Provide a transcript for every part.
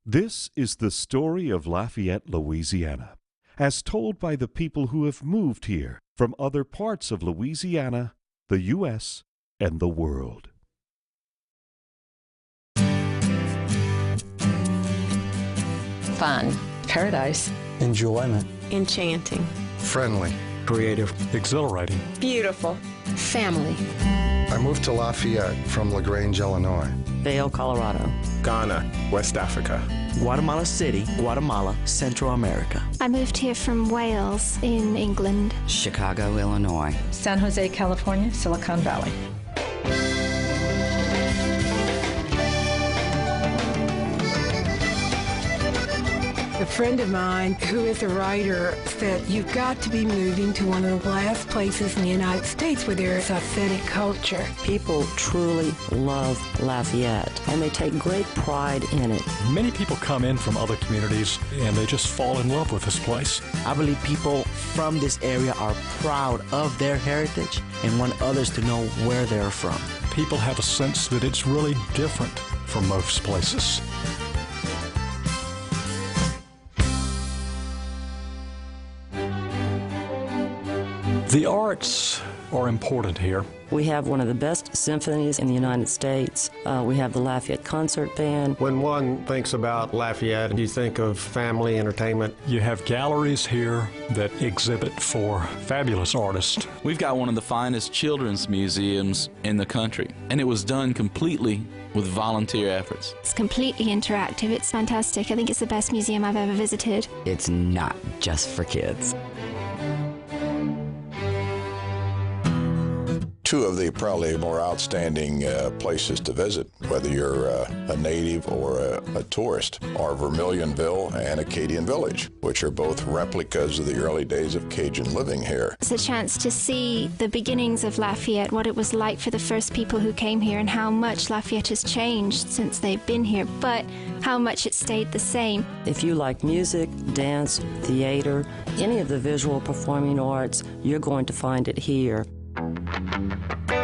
This is the story of Lafayette, Louisiana, as told by the people who have moved here from other parts of Louisiana, the U.S., and the world. Fun. Paradise. Enjoyment. Enchanting. Friendly. Creative. Exhilarating. Beautiful. Family. I moved to Lafayette from LaGrange, Illinois. Vail, Colorado. Ghana, West Africa. Guatemala City, Guatemala, Central America. I moved here from Wales in England. Chicago, Illinois. San Jose, California, Silicon Valley. A friend of mine who is a writer said, you've got to be moving to one of the last places in the United States where there is authentic culture. People truly love Lafayette, and they take great pride in it. Many people come in from other communities, and they just fall in love with this place. I believe people from this area are proud of their heritage and want others to know where they're from. People have a sense that it's really different from most places. The arts are important here. We have one of the best symphonies in the United States. We have the Lafayette Concert Band. When one thinks about Lafayette, you think of family entertainment. You have galleries here that exhibit for fabulous artists. We've got one of the finest children's museums in the country, and it was done completely with volunteer efforts. It's completely interactive. It's fantastic. I think it's the best museum I've ever visited. It's not just for kids. Two of the probably more outstanding places to visit, whether you're a native or a tourist, are Vermilionville and Acadian Village, which are both replicas of the early days of Cajun living here. It's a chance to see the beginnings of Lafayette, what it was like for the first people who came here, and how much Lafayette has changed since they've been here, but how much it stayed the same. If you like music, dance, theater, any of the visual performing arts, you're going to find it here.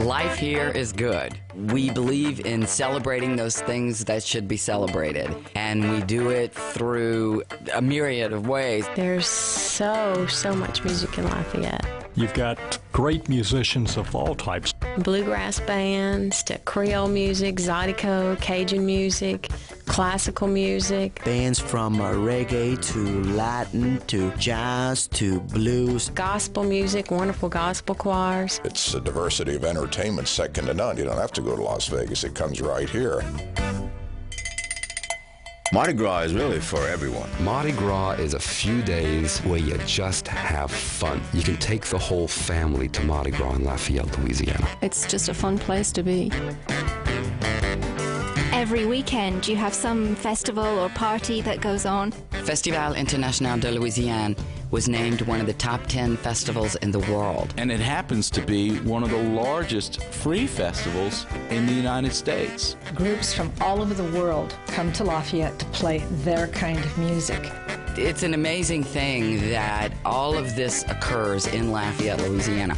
Life here is good. We believe in celebrating those things that should be celebrated, and we do it through a myriad of ways. There's so much music in Lafayette. You've got great musicians of all types. Bluegrass bands to Creole music, Zydeco, Cajun music, classical music. Bands from reggae to Latin to jazz to blues. Gospel music, wonderful gospel choirs. It's a diversity of entertainment second to none. You don't have to go to Las Vegas. It comes right here. Mardi Gras is really for everyone. Mardi Gras is a few days where you just have fun. You can take the whole family to Mardi Gras in Lafayette, Louisiana. It's just a fun place to be. Every weekend you have some festival or party that goes on. Festival International de Louisiane was named one of the top 10 festivals in the world. And it happens to be one of the largest free festivals in the United States. Groups from all over the world come to Lafayette to play their kind of music. It's an amazing thing that all of this occurs in Lafayette, Louisiana.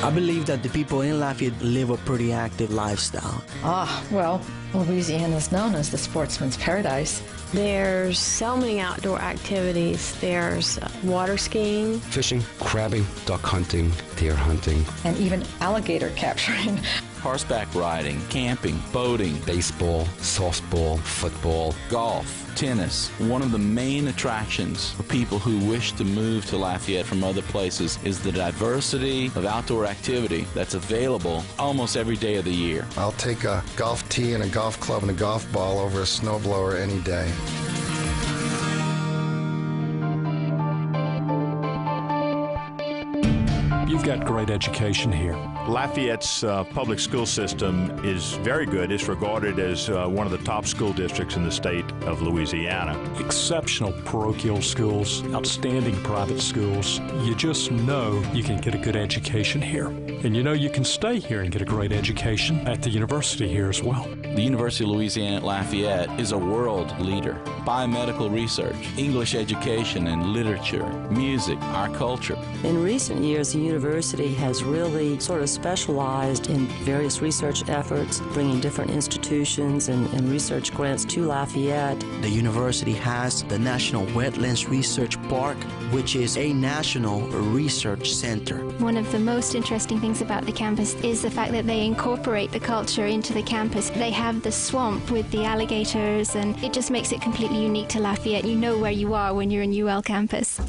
I believe that the people in Lafayette live a pretty active lifestyle. Well, Louisiana is known as the sportsman's paradise. There's so many outdoor activities. There's water skiing, Fishing, crabbing, duck hunting, deer hunting, and even alligator capturing. Horseback riding, camping, boating, baseball, softball, football, golf, tennis. One of the main attractions for people who wish to move to Lafayette from other places is the diversity of outdoor activity that's available almost every day of the year. I'll take a golf tee and a golf club and a golf ball over a snowblower any day. You've got great education here. Lafayette's public school system is very good. It's regarded as one of the top school districts in the state of Louisiana. Exceptional parochial schools, outstanding private schools. You just know you can get a good education here. And you know you can stay here and get a great education at the university here as well. The University of Louisiana at Lafayette is a world leader. Biomedical research, English education and literature, music, our culture. In recent years, the university has really sort of specialized in various research efforts, bringing different institutions and research grants to Lafayette. The university has the National Wetlands Research Park, which is a national research center. One of the most interesting things about the campus is the fact that they incorporate the culture into the campus. They have the swamp with the alligators, and it just makes it completely unique to Lafayette. You know where you are when you're in UL campus.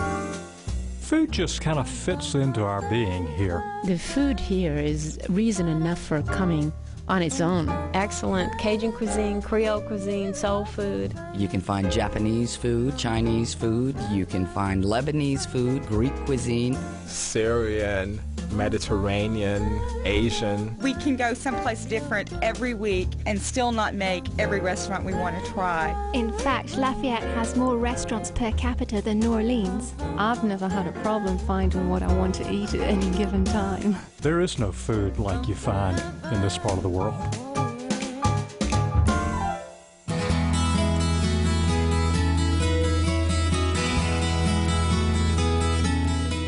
Food just kind of fits into our being here. The food here is reason enough for coming on its own. Excellent Cajun cuisine, Creole cuisine, soul food. You can find Japanese food, Chinese food. You can find Lebanese food, Greek cuisine. Syrian, Mediterranean, Asian. We can go someplace different every week and still not make every restaurant we want to try. In fact, Lafayette has more restaurants per capita than New Orleans. I've never had a problem finding what I want to eat at any given time. There is no food like you find in this part of the world.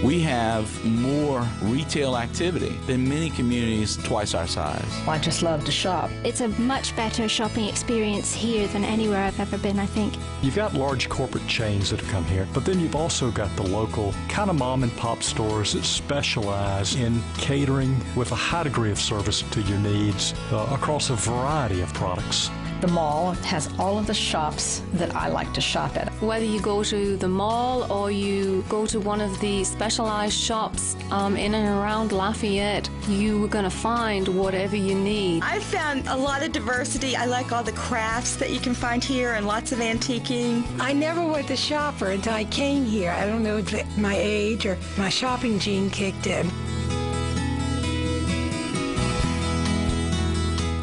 We have more retail activity than many communities twice our size. I just love to shop. It's a much better shopping experience here than anywhere I've ever been, I think. You've got large corporate chains that have come here, but then you've also got the local kind of mom and pop stores that specialize in catering with a high degree of service to your needs across a variety of products. The mall has all of the shops that I like to shop at. Whether you go to the mall or you go to one of the specialized shops in and around Lafayette, you are going to find whatever you need. I've found a lot of diversity. I like all the crafts that you can find here and lots of antiquing. I never was a shopper until I came here. I don't know if my age or my shopping gene kicked in.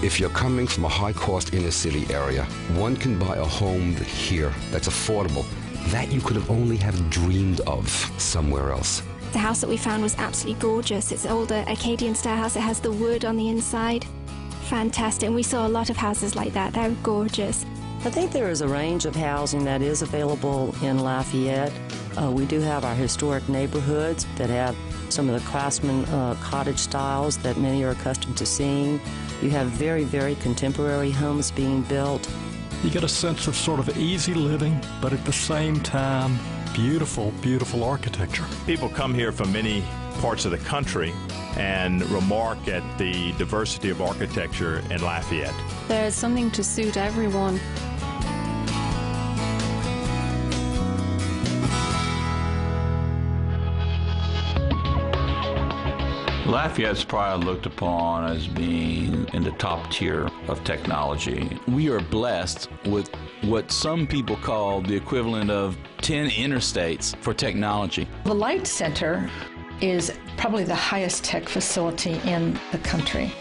If you're coming from a high-cost inner-city area, one can buy a home here that's affordable, that you could have only have dreamed of somewhere else. The house that we found was absolutely gorgeous. It's an older Acadian-style house. It has the wood on the inside. Fantastic. And we saw a lot of houses like that. They're gorgeous. I think there is a range of housing that is available in Lafayette. We do have our historic neighborhoods that have some of the craftsman cottage styles that many are accustomed to seeing. You have very, very contemporary homes being built. You get a sense of sort of easy living, but at the same time, beautiful, beautiful architecture. People come here from many parts of the country and remark at the diversity of architecture in Lafayette. There's something to suit everyone. Lafayette's probably looked upon as being in the top tier of technology. We are blessed with what some people call the equivalent of 10 interstates for technology. The Light Center is probably the highest tech facility in the country.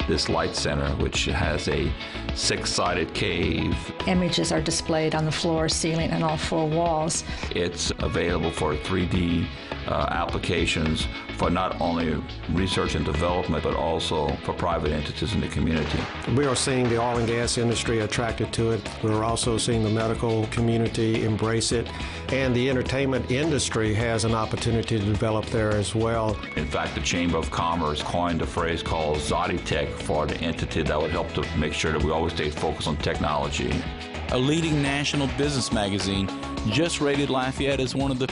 This Light Center, which has a 6-sided cave. Images are displayed on the floor, ceiling, and all 4 walls. It's available for 3D applications for not only research and development, but also for private entities in the community. We are seeing the oil and gas industry attracted to it. We're also seeing the medical community embrace it. And the entertainment industry has an opportunity to develop there as well. In fact, the Chamber of Commerce coined a phrase called Zoditech for the entity that would help to make sure that we always stay focused on technology. A leading national business magazine just rated Lafayette as one of the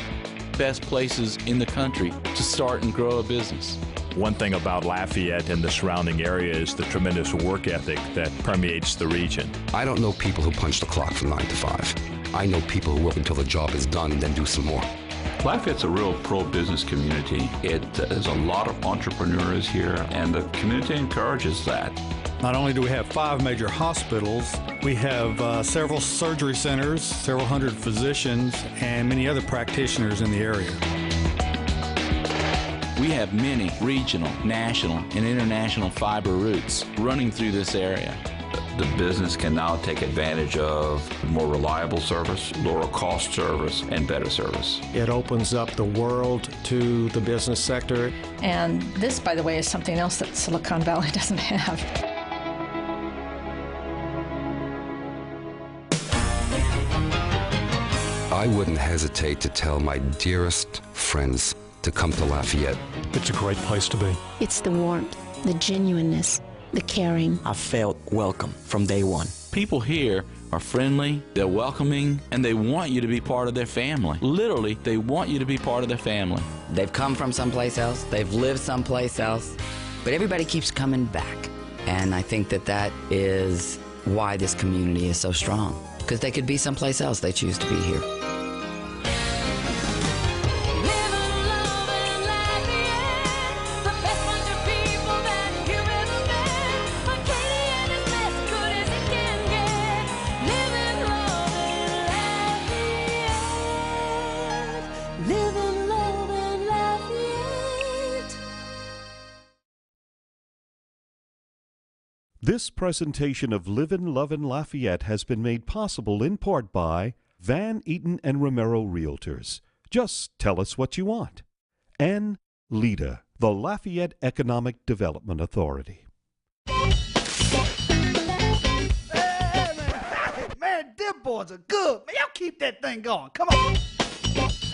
best places in the country to start and grow a business. One thing about Lafayette and the surrounding area is the tremendous work ethic that permeates the region. I don't know people who punch the clock from 9 to 5. I know people who work until the job is done and then do some more. Lafayette's a real pro-business community. There's a lot of entrepreneurs here, and the community encourages that. Not only do we have 5 major hospitals, we have several surgery centers, several hundred physicians, and many other practitioners in the area. We have many regional, national, and international fiber routes running through this area. The business can now take advantage of more reliable service, lower cost service, and better service. It opens up the world to the business sector. And this, by the way, is something else that Silicon Valley doesn't have. I wouldn't hesitate to tell my dearest friends to come to Lafayette. It's a great place to be. It's the warmth, the genuineness, the caring. I felt welcome from day one. People here are friendly, they're welcoming, and they want you to be part of their family. Literally, they want you to be part of their family. They've come from someplace else, they've lived someplace else, but everybody keeps coming back. And I think that that is why this community is so strong, because they could be someplace else, they choose to be here. This presentation of Livin Lovin Lafayette has been made possible in part by Van Eaton and Romero Realtors. Just tell us what you want. And LEDA, the Lafayette Economic Development Authority. Man, them boys are good. Man, y'all keep that thing going. Come on.